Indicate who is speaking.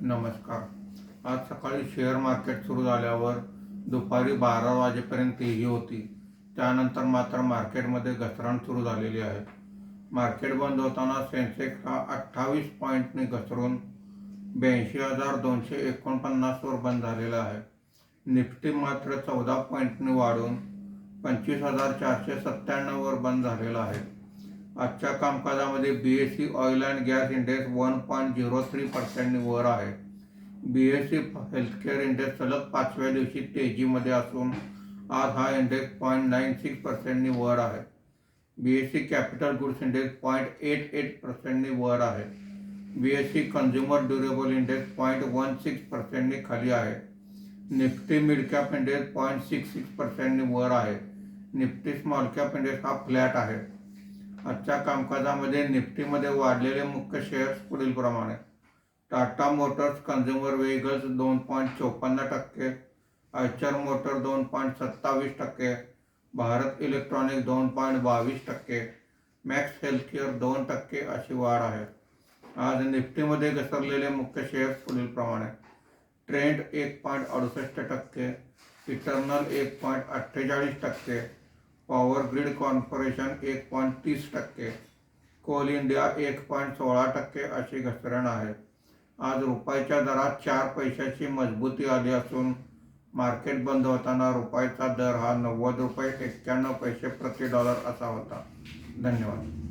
Speaker 1: नमस्कार. आज सकाळी शेअर मार्केट सुरू झाल्यावर दुपारी 12 वाजेपर्यंत तेजी होती. त्यानंतर मात्र मार्केटमध्ये घसरण सुरू झालेली आहे. मार्केट बंद होताना सेन्सेक्स हा 28 पॉईंटने घसरून 82,249 वर बंद झालेला आहे. निफ्टी मात्र 14 पॉईंटने वाढून 25,497 वर बंद झालेला आहे. आजच्या कामकाजामध्ये BSE oil and gas index 1.03% वर आहे. BSE हेल्थकेअर इंडेक्स सलग 5व्या दिवशी तेजीमध्ये असून आज हा इंडेक्स 0.96% वर आहे. BSE कॅपिटल गुड्स इंडेक्स 0.88% वर आहे. BSE कंझ्युमर ड्युरेबल इंडेक्स 0.16% खाली आहे. निफ्टी मिड कॅप इंडेक्स 0.66% वर आहे. निफ्टी स्मॉल कॅप इंडेक्स हा फ्लॅट आहे. आजच्या कामकाजामध्ये निफ्टीमध्ये वाढलेले मुख्य शेअर्स पुढील प्रमाणे: Tata motors consumer vehicles 2.54%, Eicher motor 2.27%, Bharat electronic 2.22%, Max Healthcare 2% अशी वाढ आहे. आज निफ्टीमध्ये घसरलेले मुख्य शेअर्स पुढील प्रमाणे: Trent 1.68%, Eternal 1.48%, Power Grid Corporation 1.30%, Coal India 1.16% अशी घसरण आहे. आज रुपयाच्या दरात 4 पैशाची मजबूती आली असून मार्केट बंद होताना रुपयाचा दर हा 90 रुपये 91 पैसे प्रति डॉलर असा होता. धन्यवाद.